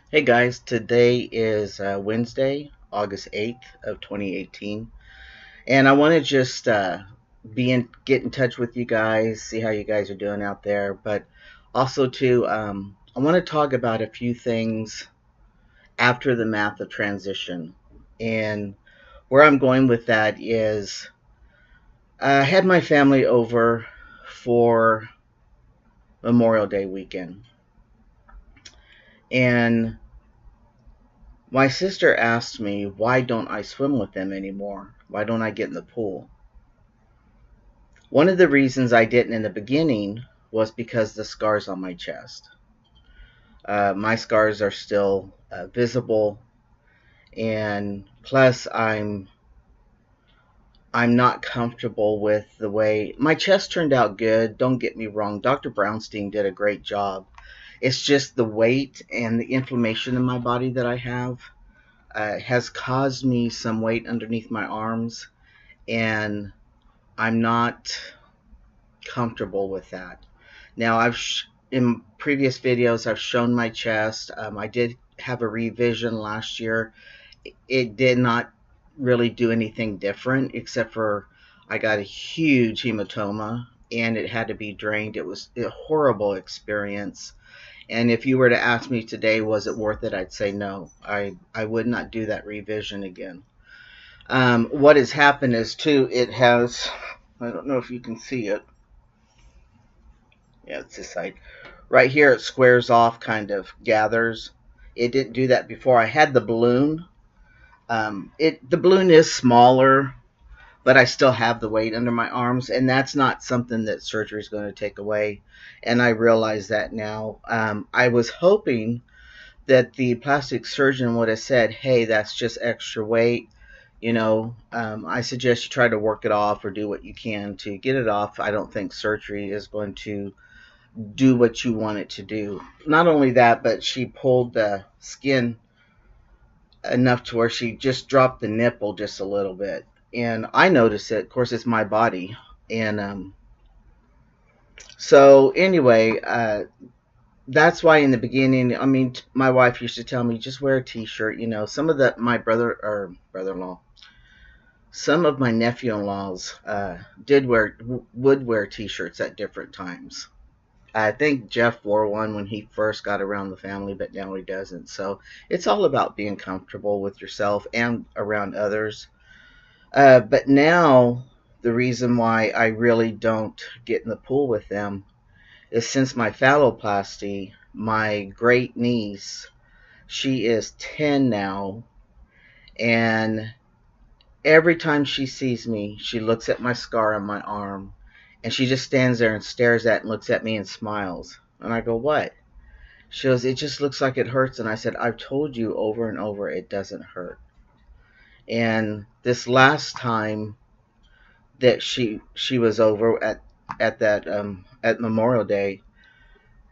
Hey guys, today is Wednesday, August 8th of 2018, and I want to just get in touch with you guys, see how you guys are doing out there, but also too, I want to talk about a few things after the math of transition. And where I'm going with that is I had my family over for Memorial Day weekend, and my sister asked me, why don't I swim with them anymore? Why don't I get in the pool? One of the reasons I didn't in the beginning was because the scars on my chest. My scars are still visible, and plus I'm not comfortable with the way my chest turned out. Good, don't get me wrong. Dr. Brownstein did a great job. It's just the weight and the inflammation in my body that I have has caused me some weight underneath my arms, and I'm not comfortable with that. Now, in previous videos I've shown my chest. I did have a revision last year. It did not really do anything different except for I got a huge hematoma and it had to be drained. It was a horrible experience. And if you were to ask me today, was it worth it? I'd say no. I would not do that revision again. What has happened is too, it has, I don't know if you can see it. Yeah, it's this side. Right here, it squares off, kind of gathers. It didn't do that before. I had the balloon. The balloon is smaller, but I still have the weight under my arms, and that's not something that surgery is going to take away. And I realize that now. I was hoping that the plastic surgeon would have said, "Hey, that's just extra weight. I suggest you try to work it off or do what you can to get it off." I don't think surgery is going to do what you want it to do. Not only that, but she pulled the skin enough to where she just dropped the nipple just a little bit. And I noticed it. Of course, it's my body. And so, anyway, that's why in the beginning, I mean, my wife used to tell me, just wear a t shirt. Some of my brother in law, some of my nephew in laws would wear t shirts at different times. I think Jeff wore one when he first got around the family, but now he doesn't. So it's all about being comfortable with yourself and around others. But now, the reason why I really don't get in the pool with them is since my phalloplasty, my great niece, she is 10 now, and every time she sees me, she looks at my scar on my arm, and she just stands there and stares at and looks at me and smiles. And I go, what? She goes, it just looks like it hurts. And I said, I've told you over and over it doesn't hurt. And this last time that she was over at that at Memorial Day,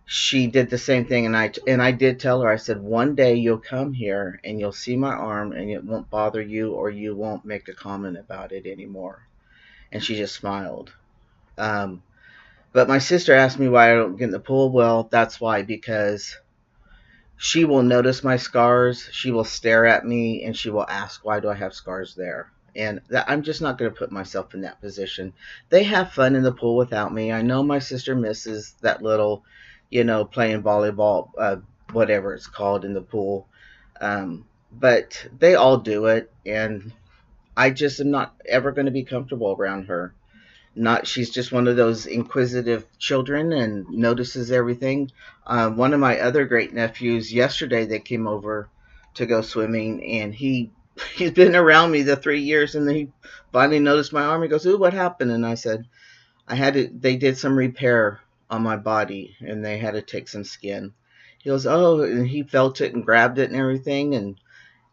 she did the same thing, and I did tell her, I said, one day you'll come here and you'll see my arm and it won't bother you or you won't make a comment about it anymore. And she just smiled. Um, but my sister asked me why I don't get in the pool. Well, that's why, because she will notice my scars, she will stare at me, and she will ask, why do I have scars there? And I'm just not going to put myself in that position. They have fun in the pool without me. I know my sister misses that little, playing volleyball, whatever it's called in the pool. But they all do it, and I just am not ever going to be comfortable around her. Not She's just one of those inquisitive children and notices everything. One of my other great nephews yesterday, they came over to go swimming, and he's been around me the 3 years, and he finally noticed my arm. He goes, "Ooh, what happened?" And I said, they did some repair on my body and they had to take some skin. He goes, "Oh," and he felt it and grabbed it and everything,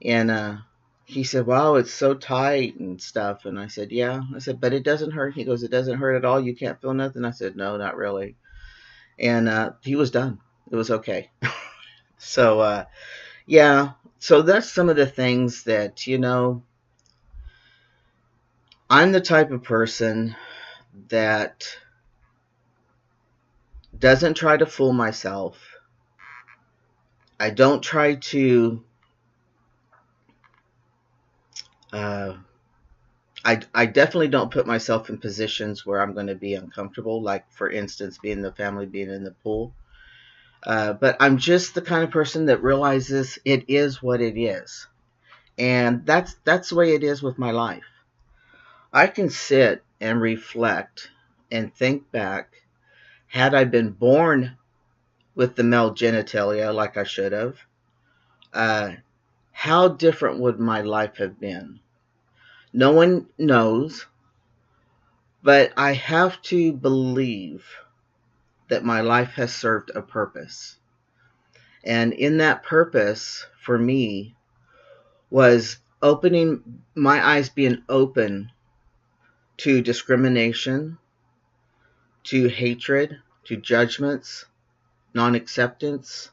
and he said, "Wow, it's so tight and stuff." And I said, "Yeah." I said, "But it doesn't hurt." He goes, "It doesn't hurt at all? You can't feel nothing?" I said, "No, not really." And he was done. It was okay. So, yeah. So that's some of the things that, I'm the type of person that doesn't try to fool myself. I don't try to uh, I definitely don't put myself in positions where I'm going to be uncomfortable, like, for instance, being in the family, being in the pool. But I'm just the kind of person that realizes it is what it is. And that's the way it is with my life. I can sit and reflect and think back, had I been born with the male genitalia like I should have, uh, how different would my life have been? No one knows, but I have to believe that my life has served a purpose. And in that purpose, for me, was opening my eyes, being open to discrimination, to hatred, to judgments, non-acceptance.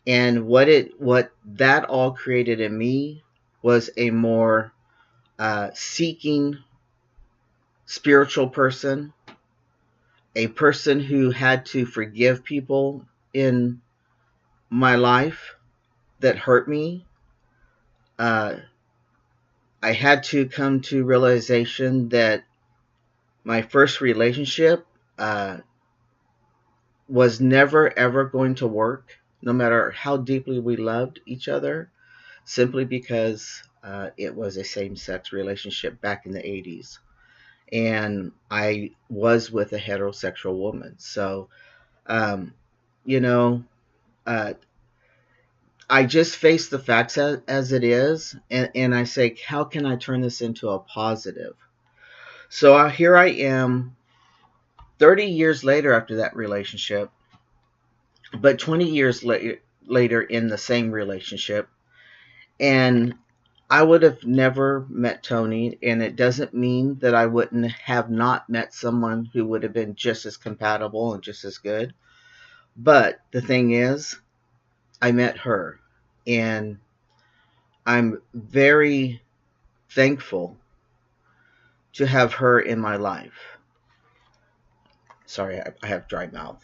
And what that all created in me was a more seeking spiritual person, a person who had to forgive people in my life that hurt me. Uh, I had to come to realization that my first relationship was never ever going to work, no matter how deeply we loved each other, simply because it was a same-sex relationship back in the 80s. And I was with a heterosexual woman. So, um, you know, uh, I just face the facts as it is, and I say, how can I turn this into a positive? So here I am, 30 years later after that relationship, but 20 years later in the same relationship, and I would have never met Tony, and it doesn't mean that I wouldn't have not met someone who would have been just as compatible and just as good. But the thing is, I met her, and I'm very thankful to have her in my life. Sorry, I have dry mouth.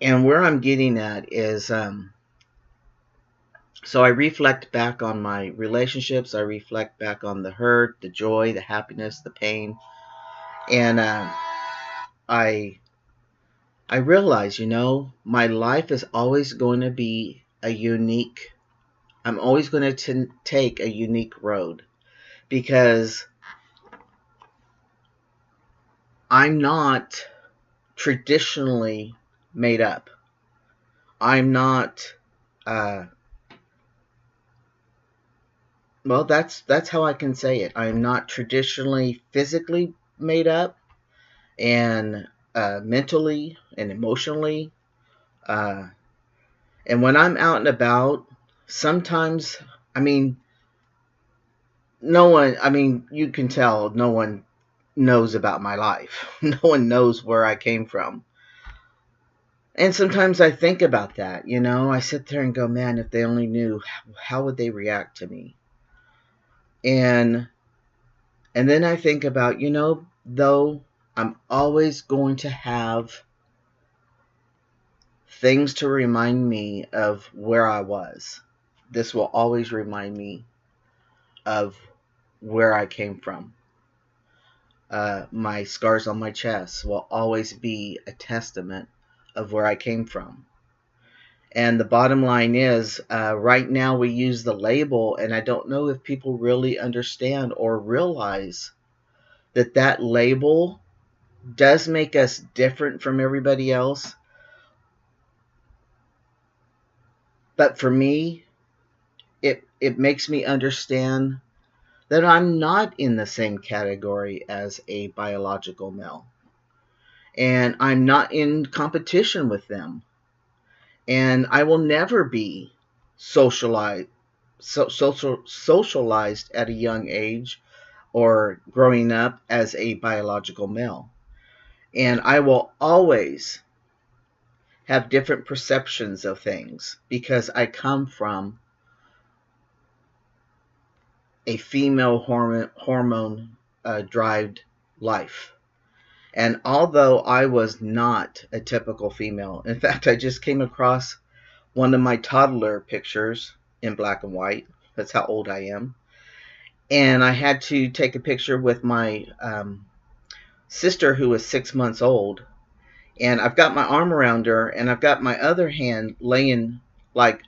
And where I'm getting at is, so I reflect back on my relationships. I reflect back on the hurt, the joy, the happiness, the pain, and I I realize, my life is always going to be a unique. I'm always going to take a unique road, because I'm not traditionally made up. I'm not. Uh, well, that's how I can say it. I'm not traditionally physically made up, and mentally and emotionally. Uh, and when I'm out and about, sometimes, I mean, no one. I mean, you can tell no one knows about my life. No one knows where I came from. And sometimes I think about that, I sit there and go, man, if they only knew, how would they react to me? And then I think about, though I'm always going to have things to remind me of where I was. This will always remind me of where I came from. My scars on my chest will always be a testament of where I came from. And the bottom line is, right now we use the label, and I don't know if people really understand or realize that that label does make us different from everybody else. But for me, it makes me understand that I'm not in the same category as a biological male. And I'm not in competition with them. And I will never be socialized socialized at a young age or growing up as a biological male. And I will always have different perceptions of things because I come from a female hormone driven life. And although I was not a typical female, in fact, I just came across one of my toddler pictures in black and white. That's how old I am. And I had to take a picture with my sister who was 6 months old. And I've got my arm around her, and I've got my other hand laying like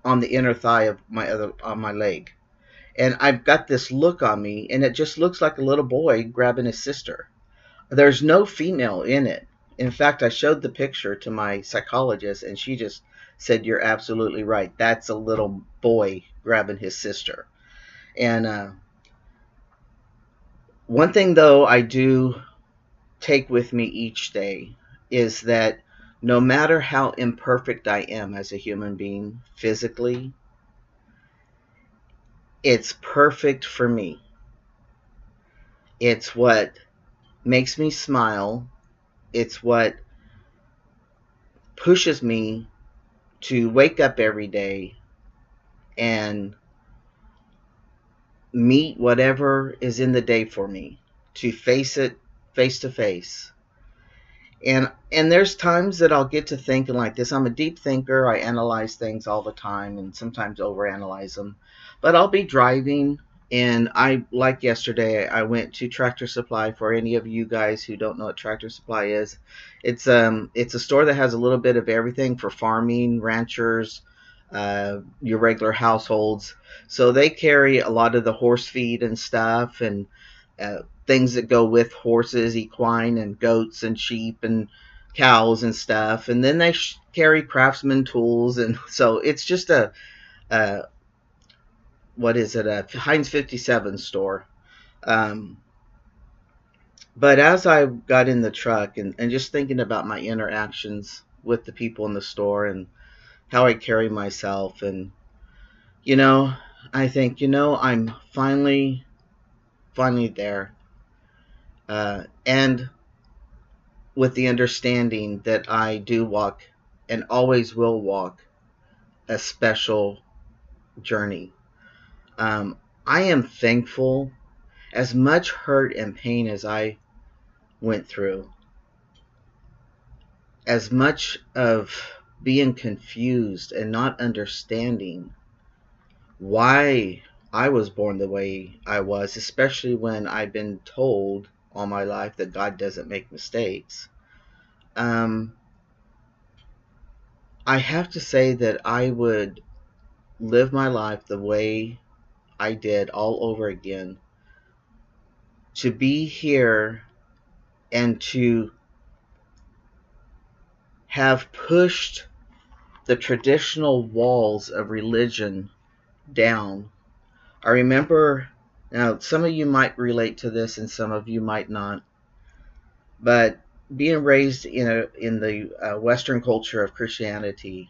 on the inner thigh of my other on my leg. And I've got this look on me, and it just looks like a little boy grabbing his sister. There's no female in it. In fact, I showed the picture to my psychologist, and she just said, "You're absolutely right. That's a little boy grabbing his sister." And one thing, though, I do take with me each day is that no matter how imperfect I am as a human being physically, it's perfect for me. It's what makes me smile. It's what pushes me to wake up every day and meet whatever is in the day for me, to face it face to face. And there's times that I'll get to thinking like this. I'm a deep thinker. I analyze things all the time and sometimes overanalyze them. But I'll be driving, and I, like yesterday, I went to Tractor Supply. For any of you guys who don't know what Tractor Supply is, it's a store that has a little bit of everything for farming, ranchers, your regular households. So they carry a lot of the horse feed and stuff, and things that go with horses, equine, and goats and sheep and cows and stuff. And then they carry craftsman tools, and so it's just a what is it, a Heinz 57 store. Um, but as I got in the truck and just thinking about my interactions with the people in the store and how I carry myself, and you know, I think, I'm finally there, and with the understanding that I do walk and always will walk a special journey. Um, I am thankful. As much hurt and pain as I went through, as much of being confused and not understanding why I was born the way I was, especially when I've been told all my life that God doesn't make mistakes. Um, I have to say that I would live my life the way I did all over again, to be here and to have pushed the traditional walls of religion down. I remember, now some of you might relate to this and some of you might not, but being raised in the Western culture of Christianity,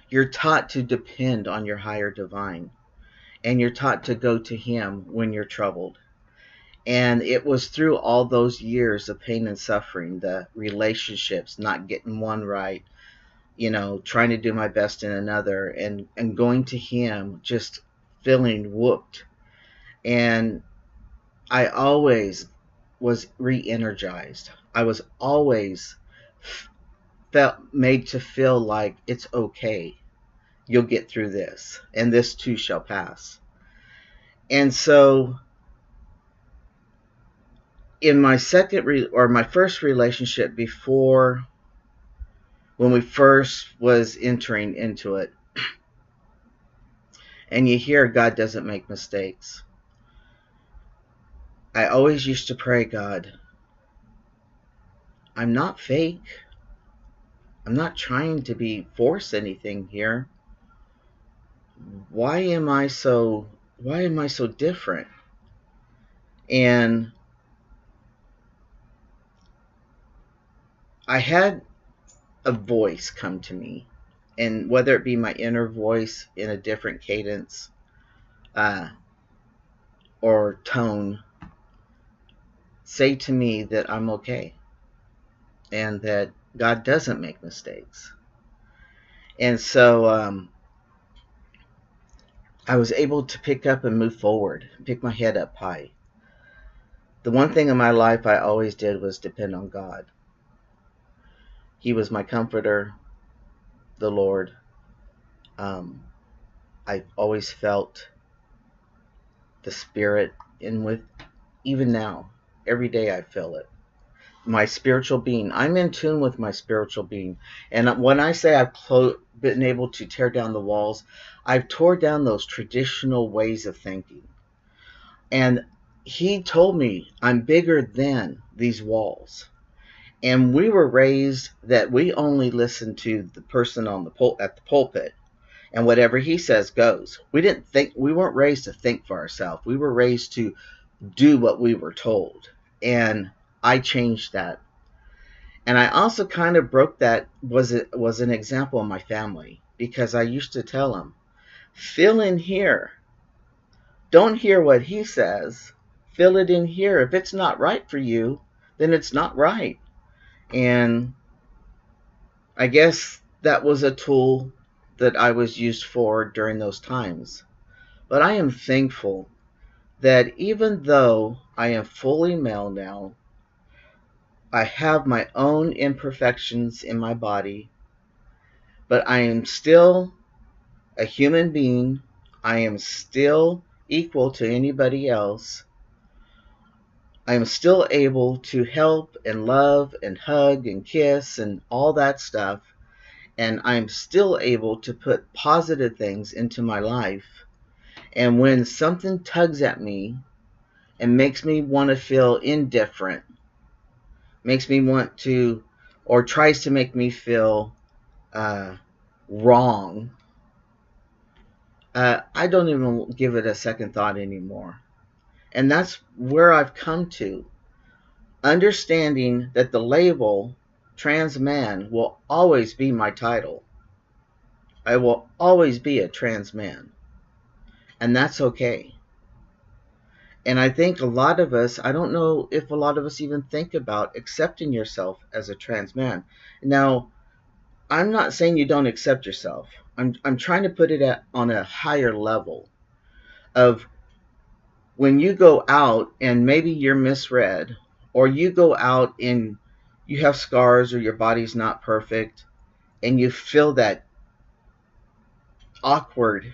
you're taught to depend on your higher divine, and you're taught to go to Him when you're troubled. And it was through all those years of pain and suffering, the relationships, not getting one right, trying to do my best in another, and going to Him just feeling whooped. And I always was re-energized. I was always felt made to feel like it's okay. You'll get through this, and this too shall pass. And so in my my first relationship, before, when we first was entering into it, and you hear God doesn't make mistakes, I always used to pray, God, I'm not fake. I'm not trying to force anything here. Why am I so different? And I had a voice come to me, and whether it be my inner voice in a different cadence or tone, say to me that I'm okay and that God doesn't make mistakes. And so I was able to pick up and move forward, pick my head up high. The one thing in my life I always did was depend on God. He was my comforter, the Lord. Um, I always felt the Spirit in with, even now, every day I feel it. My spiritual being. I'm in tune with my spiritual being. And when I say I've been able to tear down the walls, I've tore down those traditional ways of thinking. And he told me I'm bigger than these walls. And we were raised that we only listen to the person on the at the pulpit, and whatever he says goes. We weren't raised to think for ourselves. We were raised to do what we were told. And I changed that. And I also kind of broke that, was an example of my family, because I used to tell them, fill in here. Don't hear what he says. Fill it in here. If it's not right for you, then it's not right. And I guess that was a tool that I was used for during those times. But I am thankful that even though I am fully male now, I have my own imperfections in my body, but I am still a human being. I am still equal to anybody else. I am still able to help and love and hug and kiss and all that stuff. And I'm still able to put positive things into my life. And when something tugs at me and makes me want to feel indifferent, makes me want to, or tries to make me feel wrong, I don't even give it a second thought anymore. And that's where I've come to. Understanding that the label trans man will always be my title. I will always be a trans man. And that's okay. And I think a lot of us, I don't know if a lot of us even think about accepting yourself as a trans man. Now, I'm not saying you don't accept yourself. I'm trying to put it on a higher level of when you go out and maybe you're misread, or you go out and you have scars or your body's not perfect, and you feel that awkward,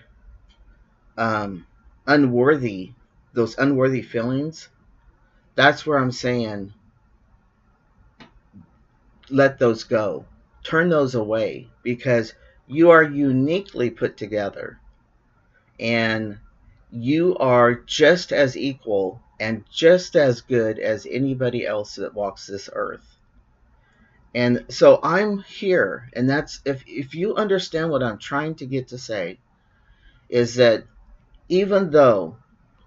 unworthy, those unworthy feelings, that's where I'm saying let those go. Turn those away, because you are uniquely put together, and you are just as equal and just as good as anybody else that walks this earth. And so I'm here, and that's, if you understand what I'm trying to get to say, is that even though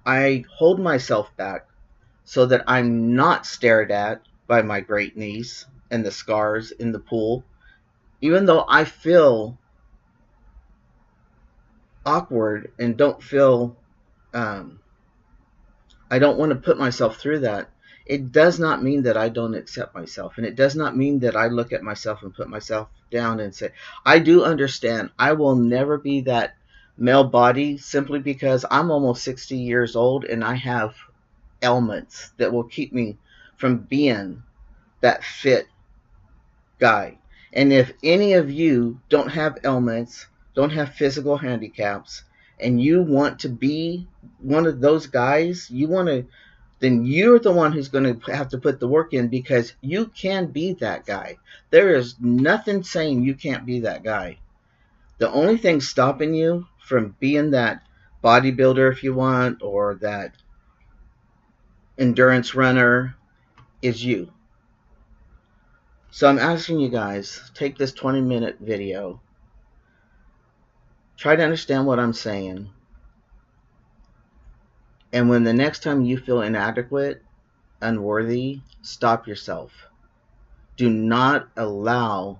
I hold myself back so that I'm not stared at by my great niece and the scars in the pool, even though I feel awkward and don't feel, I don't want to put myself through that, it does not mean that I don't accept myself. And it does not mean that I look at myself and put myself down and say, I do understand I will never be that male body, simply because I'm almost 60 years old and I have ailments that will keep me from being that fit guy. And if any of you don't have ailments, don't have physical handicaps, and you want to be one of those guys, then you're the one who's going to have to put the work in, because you can be that guy. There is nothing saying you can't be that guy. The only thing stopping you from being that bodybuilder, if you want, or that endurance runner, is you. So I'm asking you guys, take this 20-minute video, try to understand what I'm saying, and when the next time you feel inadequate, unworthy, stop yourself. Do not allow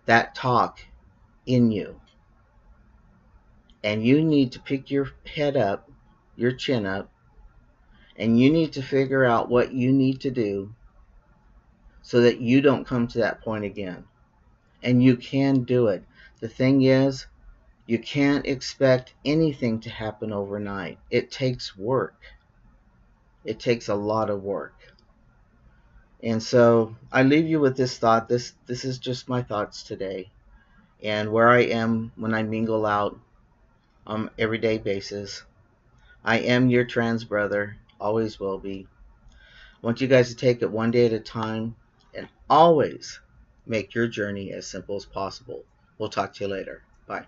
that talk in you. And you need to pick your head up, your chin up, and you need to figure out what you need to do so that you don't come to that point again. And you can do it. The thing is, you can't expect anything to happen overnight. It takes work. It takes a lot of work. And so I leave you with this thought. This is just my thoughts today, and where I am when I mingle out on everyday basis. I am your trans brother, always will be. I want you guys to take it one day at a time and always make your journey as simple as possible. We'll talk to you later. Bye.